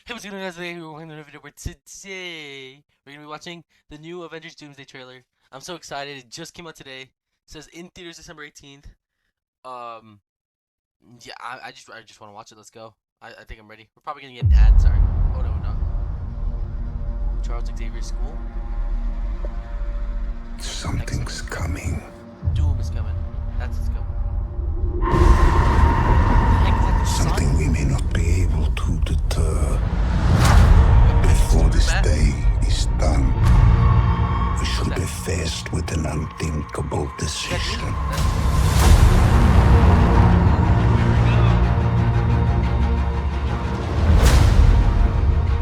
Hey, what's going on, guys? Today we're watching another video where today we're gonna be watching the new Avengers Doomsday trailer. I'm so excited! It just came out today. It says in theaters December 18th. Um, yeah, I just want to watch it. Let's go. I think I'm ready. We're probably gonna get an ad. Sorry. Oh no, we're not. Charles Xavier's school. Something's coming. Doom is coming. That's what's coming. Something we may not be able to deter. Before this day is done, we shall be faced with an unthinkable decision.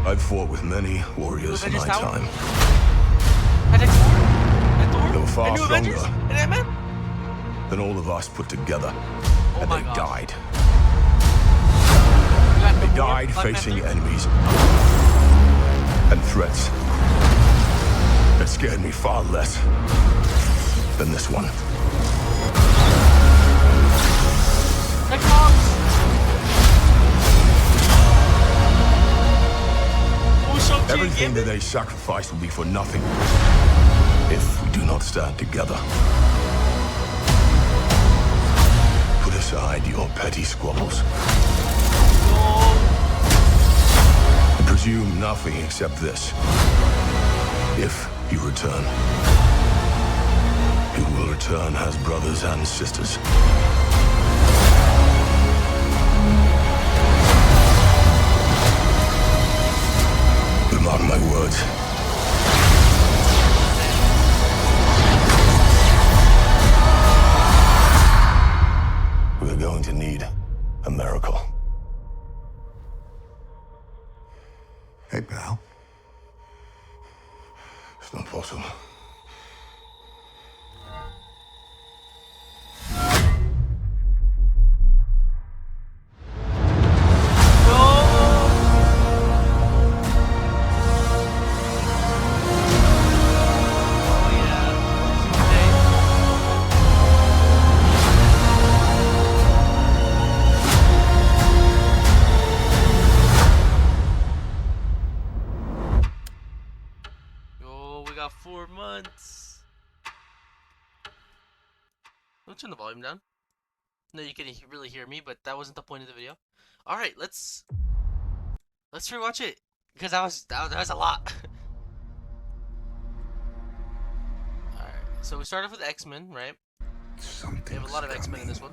I've fought with many warriors in my time. They were far stronger than all of us put together, and they died. They died facing enemies and threats that scared me far less than this one. Everything that they sacrifice will be for nothing if we do not stand together. Put aside your petty squabbles. And presume nothing except this. If you return, you will return as brothers and sisters. Mark my words. We're going to need a miracle. Hey, pal. It's not possible. Got 4 months. Don't turn the volume down. No, you can really hear me, but that wasn't the point of the video. All right, let's rewatch it because that was a lot. All right, so we start off with X-Men, right? We have a lot of X-Men in this one.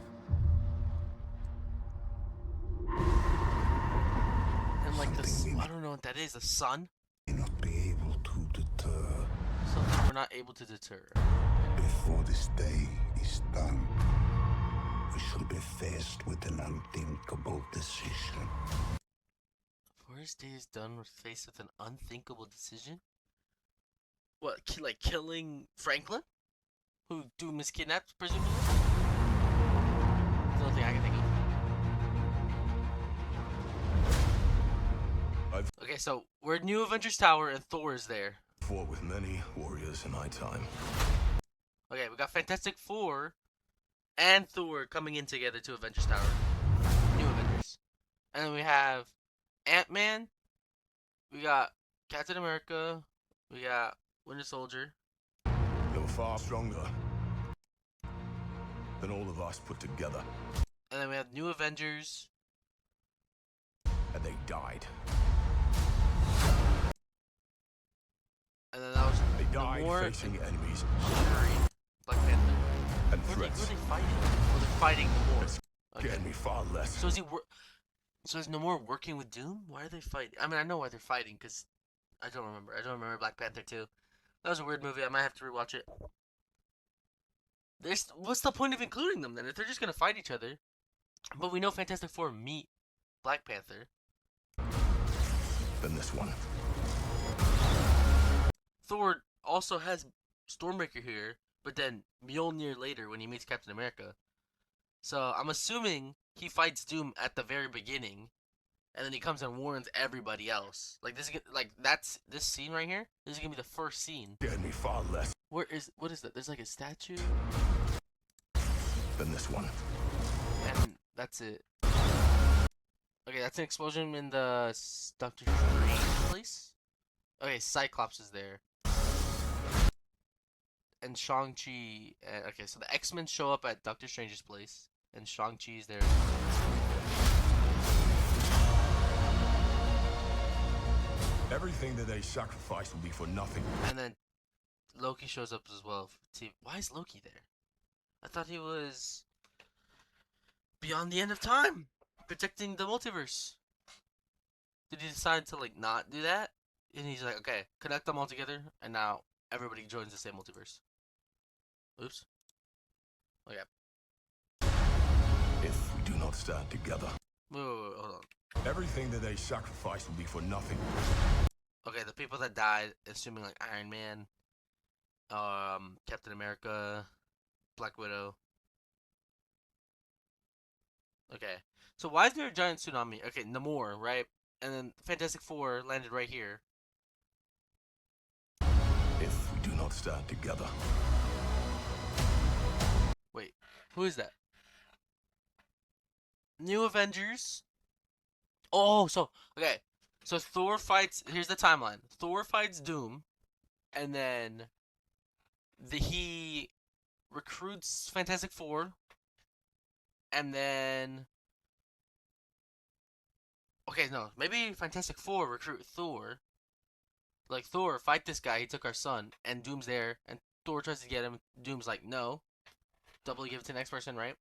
And like this, I don't know what that is. The sun. Not be able to deter. Something we're not able to deter. Before this day is done, we shall be faced with an unthinkable decision. Before this day is done, we're faced with an unthinkable decision? What, like killing Franklin? Who Doom is kidnapped, presumably? That's the only thing I can think of. Okay, so we're at New Avengers Tower and Thor is there. Fought with many warriors in my time. Okay, we got Fantastic Four and Thor coming in together to Avengers Tower. New Avengers. And then we have Ant-Man. We got Captain America. We got Winter Soldier. They were far stronger than all of us put together. And then we have New Avengers. And they died. And then that was they died facing enemies. Black Panther. And threats. Who are they fighting? Oh, they're fighting more. Scared me far less. So so is no more working with Doom? Why are they fighting? I mean, I know why they're fighting because I don't remember. I don't remember Black Panther 2. That was a weird movie. I might have to rewatch it. What's the point of including them then if they're just gonna fight each other? But we know Fantastic Four meet Black Panther. Than this one. Thor also has Stormbreaker here, but then Mjolnir later when he meets Captain America. So I'm assuming he fights Doom at the very beginning, and then he comes and warns everybody else. Like this, that's this scene right here. This is gonna be the first scene. Scared me far less. What is that? There's like a statue. Than this one. And that's it. Okay, that's an explosion in the Doctor Strange place. Okay, Cyclops is there. And Shang-Chi. Okay, so the X-Men show up at Doctor Strange's place. And Shang-Chi's there. Everything that they sacrifice will be for nothing. And then Loki shows up as well. Why is Loki there? I thought he was beyond the end of time, protecting the multiverse. Did he decide to like not do that? And he's like, okay, connect them all together, and now everybody joins the same multiverse. Oops. Okay. If we do not stand together, Wait, hold on. everything that they sacrifice will be for nothing. Okay, the people that died, assuming like Iron Man, Captain America, Black Widow. Okay, so why is there a giant tsunami? Okay, Namor, right? And then Fantastic Four landed right here. If we do not stand together. Wait, who is that? New Avengers. Oh, so okay. So Thor fights. Here's the timeline. Thor fights Doom, and then he recruits Fantastic Four, and then okay, no, maybe Fantastic Four recruit Thor. Like Thor, fight this guy. He took our son, and Doom's there, and Thor tries to get him. Doom's like, no, double give it to the next person, right?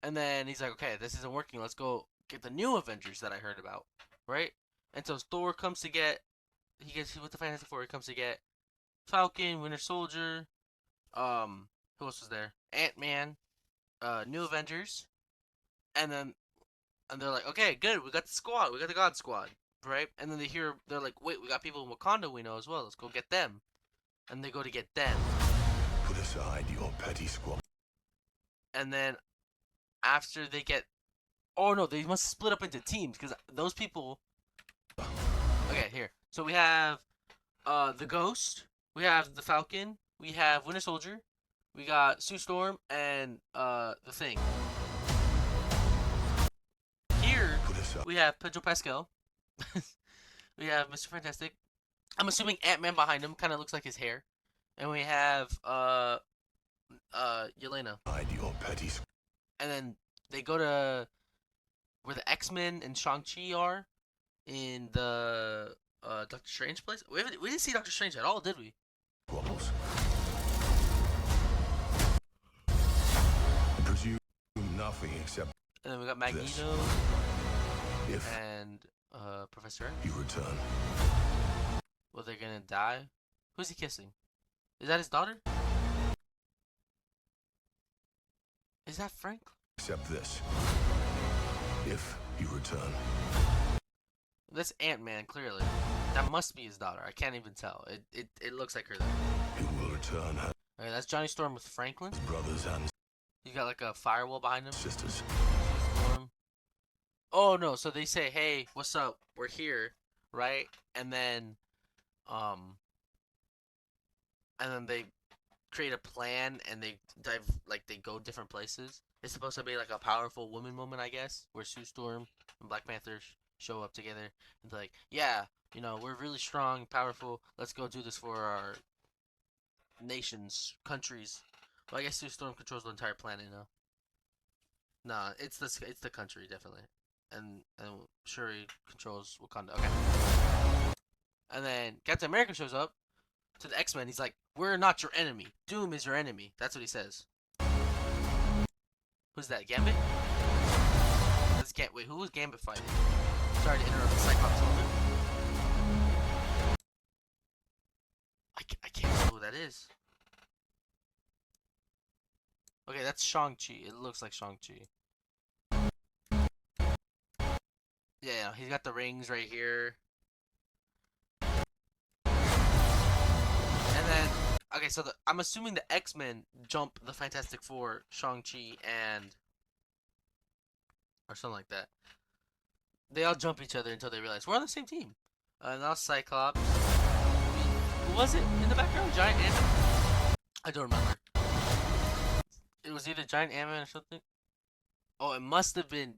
And then he's like, okay, this isn't working. Let's go get the new Avengers that I heard about, right? And so Thor comes to get, he gets with the Fantastic Four. He comes to get Falcon, Winter Soldier, who else was there? Ant-Man, New Avengers, and they're like, okay, good, we got the squad, we got the God Squad, right? And then they're like, wait, we got people in Wakanda we know as well. Let's go get them. And they go to get them. Put aside your petty squabble. And then after they get, oh no, they must split up into teams because those people. Okay, here. So we have the Ghost, we have the Falcon, we have Winter Soldier, we got Sue Storm, and the Thing. Here we have Pedro Pascal. We have Mr. Fantastic. I'm assuming Ant-Man behind him kind of looks like his hair. And we have Yelena. Hide your petty. And then they go to where the X-Men and Shang-Chi are in the Doctor Strange place. We didn't see Doctor Strange at all, did we? Squabbles. Presume nothing except. And then we got Magneto If and Professor X. you return. Well, they're gonna die. Who's he kissing? Is that his daughter? Is that Frank? Except this. If you return. That's Ant-Man, clearly. That must be his daughter. I can't even tell. It looks like her though. You will return her Okay, that's Johnny Storm with Franklin. brothers and He's got like a firewall behind him. sisters. Storm. Oh no, so they say, hey, what's up? We're here, right? And then they create a plan and they they go different places. It's supposed to be like a powerful woman moment, I guess, where Sue Storm and Black Panther show up together and they're like, yeah, you know, we're really strong, powerful. Let's go do this for our nations, countries. Well, I guess Sue Storm controls the entire planet now. Nah, it's the country definitely, and Shuri controls Wakanda. Okay. And then Captain America shows up to the X-Men. He's like, "We're not your enemy. Doom is your enemy." That's what he says. Who's that? Gambit? Wait, who was Gambit fighting? Sorry to interrupt the Cyclops moment. I can't tell who that is. Okay, that's Shang-Chi. It looks like Shang-Chi. Yeah, he's got the rings right here. And then, okay, so I'm assuming the X-Men jump the Fantastic Four, Shang-Chi, or something like that. They all jump each other until they realize we're on the same team. Now Cyclops. Who was it in the background? Giant Ant-Man? I don't remember. It was either Giant Ant-Man or something. Oh, it must have been.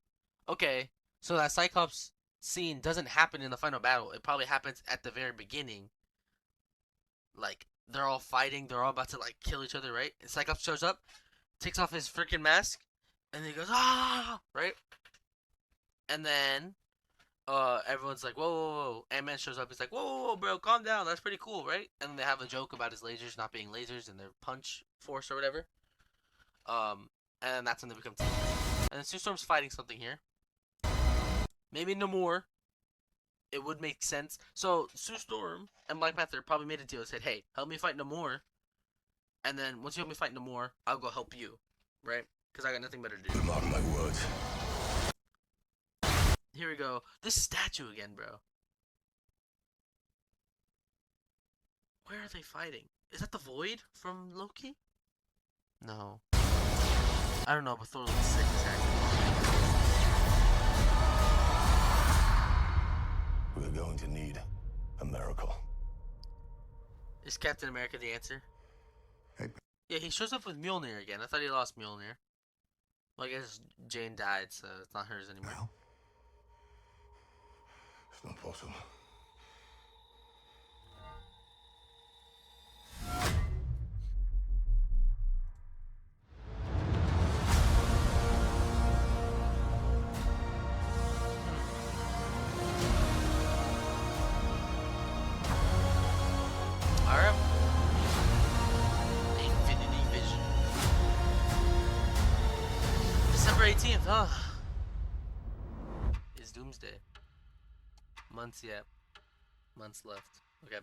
Okay, So that Cyclops scene doesn't happen in the final battle. It probably happens at the very beginning. Like they're all fighting, they're all about to like kill each other, right? And Cyclops shows up, takes off his freaking mask, and then he goes right, and then everyone's like, whoa, whoa, whoa. Ant-Man shows up. He's like, whoa, whoa, whoa, bro, calm down. That's pretty cool, right? And then they have a joke about his lasers not being lasers and their punch force or whatever. Um, and that's when they become teammates. And then Sue Storm's fighting something here. Maybe Namor. It would make sense. So Sue Storm and Black Panther probably made a deal and said, hey, help me fight Namor. And then once you help me fight Namor, I'll go help you, right? Because I got nothing better to do. Mark my words. Here we go. This statue again, bro. Where are they fighting? Is that the Void from Loki? No. I don't know, but Thor looks sick as heck. We're going to need a miracle. Is Captain America the answer? Hey. Yeah, he shows up with Mjolnir again. I thought he lost Mjolnir. Well, I guess Jane died, so it's not hers anymore. Well, It's not possible. Alright. Infinity Vision. December 18th, huh? Is Doomsday. Months yet. Months left. Okay.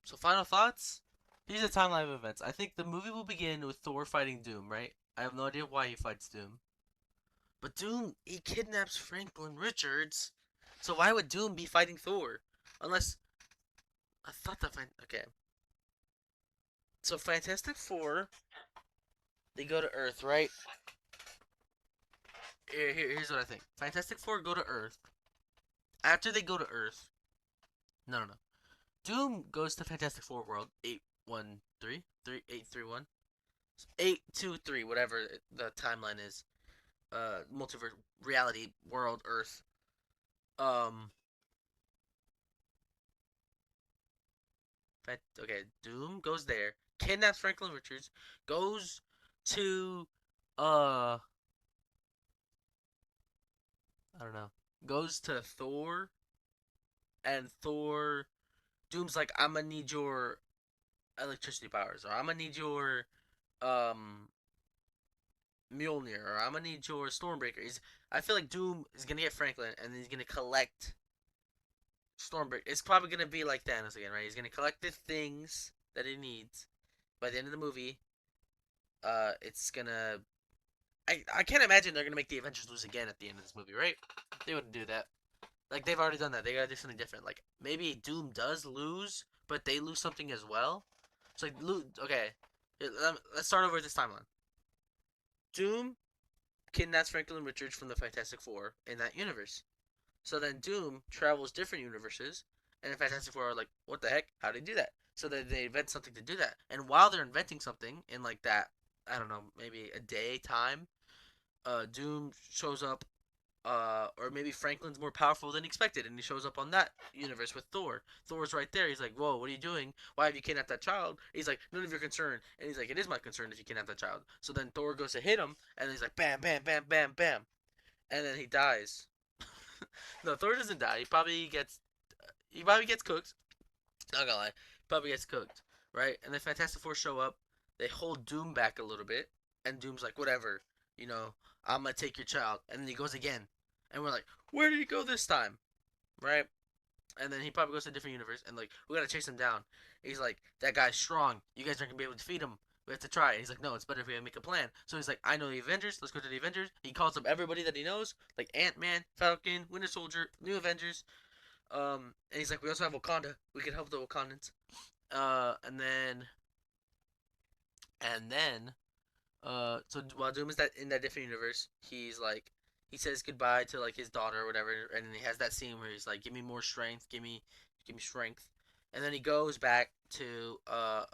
So final thoughts? These are timeline of events. I think the movie will begin with Thor fighting Doom, right? I have no idea why he fights Doom. But Doom, he kidnaps Franklin Richards. So why would Doom be fighting Thor? Unless... I thought that... Okay. So Fantastic Four... They go to Earth, right? Here's what I think. Fantastic Four go to Earth. After they go to Earth... No. Doom goes to Fantastic Four World 813 831 823 whatever the timeline is. Multiverse reality world Earth. Okay, Doom goes there, kidnaps Franklin Richards, goes to I don't know. Goes to Thor, and Thor Doom's like, I'm gonna need your electricity powers, or I'm gonna need your Mjolnir, or I'm gonna need your Stormbreaker. I feel like Doom is gonna get Franklin, and then he's gonna collect Stormbreaker. It's probably gonna be like Thanos again, right? He's gonna collect the things that he needs. By the end of the movie, it's gonna. I can't imagine they're gonna make the Avengers lose again at the end of this movie, right? They wouldn't do that. Like they've already done that. They gotta do something different. Like maybe Doom does lose, but they lose something as well. It's like okay. Let's start over this timeline. Doom kidnaps Franklin Richards from the Fantastic Four in that universe. So then Doom travels different universes, and the Fantastic Four are like, what the heck? How did they do that? So they invent something to do that. And while they're inventing something in like that, I don't know, maybe a day time, Doom shows up, or maybe Franklin's more powerful than expected, and he shows up on that universe with Thor. Thor's right there. He's like, whoa, what are you doing? Why have you kidnapped that child? He's like, none of your concern. And he's like, it is my concern if you kidnap that child. So then Thor goes to hit him, and he's like, bam, bam, bam, bam, bam. And then he dies. No, Thor doesn't die. He probably gets cooked. Not gonna lie, probably gets cooked, right? And the Fantastic Four show up. They hold Doom back a little bit, and Doom's like, whatever, I'm gonna take your child. And then he goes again, and we're like, where did he go this time, right? And then he probably goes to a different universe, and like, we gotta chase him down. He's like, that guy's strong. You guys aren't gonna be able to defeat him. We have to try. And he's like, no, it's better if we make a plan. So he's like, I know the Avengers. Let's go to the Avengers. He calls up everybody that he knows, like Ant-Man, Falcon, Winter Soldier, New Avengers. And he's like, we also have Wakanda. We can help the Wakandans. And then, so while Doom is in that different universe, he's like, he says goodbye to like his daughter or whatever, and he has that scene where he's like, give me more strength, give me strength. And then he goes back to a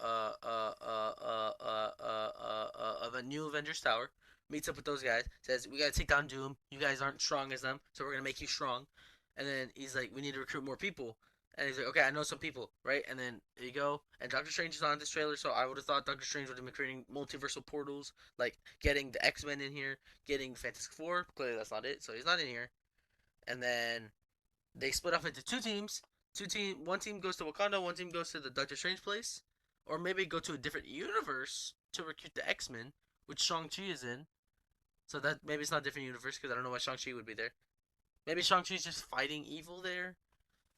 new Avengers Tower, meets up with those guys, says we gotta take down Doom. You guys aren't strong as them, so we're gonna make you strong. And then he's like, we need to recruit more people. And he's like, okay, I know some people, right? And then there you go. And Doctor Strange is on this trailer, so I would have thought Doctor Strange would have been creating multiversal portals, like getting the X-Men in here, getting Fantastic Four. Clearly, that's not it, so he's not in here. And then they split off into two teams. One team goes to Wakanda, one team goes to the Doctor Strange place, or maybe go to a different universe to recruit the X-Men, which Shang-Chi is in. So that maybe it's not a different universe because I don't know why Shang-Chi would be there. Maybe Shang-Chi's just fighting evil there,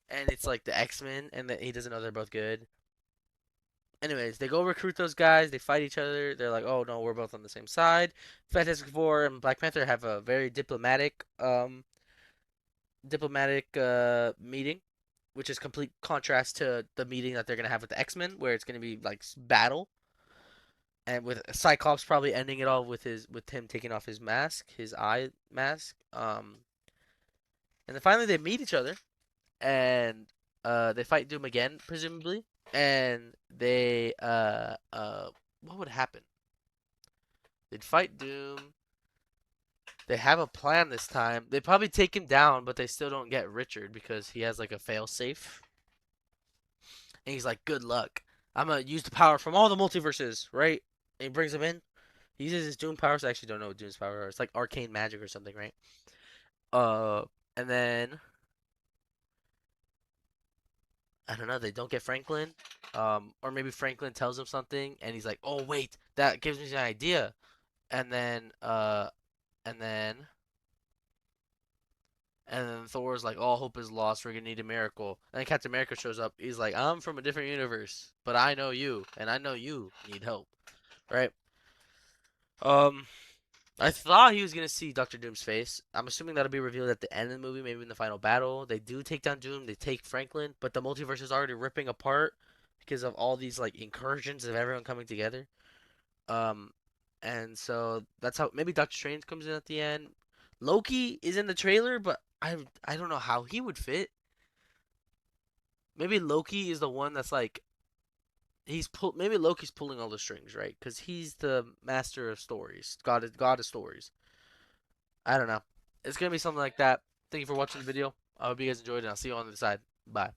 and it's like the X-Men, and that he doesn't know they're both good. Anyways, they go recruit those guys. They fight each other. They're like, "Oh no, we're both on the same side." Fantastic Four and Black Panther have a very diplomatic which is complete contrast to the meeting that they're gonna have with the X-Men, where it's gonna be like battle, and with Cyclops probably ending it all with him taking off his mask, his eye mask. And then finally they meet each other, and they fight Doom again, presumably, and what would happen? They'd fight Doom. They have a plan this time. They probably take him down, but they still don't get Richard because he has like a fail safe. And he's like, "Good luck. I'm gonna use the power from all the multiverses, right?" And he brings him in. He uses his Doom powers. I actually don't know what Doom's power are. It's like arcane magic or something, right? Uh, and then I don't know. They don't get Franklin. Or maybe Franklin tells him something, and he's like, "Oh wait, that gives me an idea." And then, and then, and then Thor's like, "All hope is lost. We're gonna need a miracle." And then Captain America shows up. He's like, "I'm from a different universe, but I know you, and I know you need help, right?" Um, I thought he was gonna see Doctor Doom's face. I'm assuming that'll be revealed at the end of the movie, maybe in the final battle. They do take down Doom. They take Franklin, but the multiverse is already ripping apart because of all these like incursions of everyone coming together. Um, and so that's how maybe Doctor Strange comes in at the end. Loki is in the trailer, but I don't know how he would fit. Maybe Loki is the one that's like maybe Loki's pulling all the strings, right? Because he's the master of stories, god of stories. I don't know. It's gonna be something like that. Thank you for watching the video. I hope you guys enjoyed it. I'll see you on the side. Bye.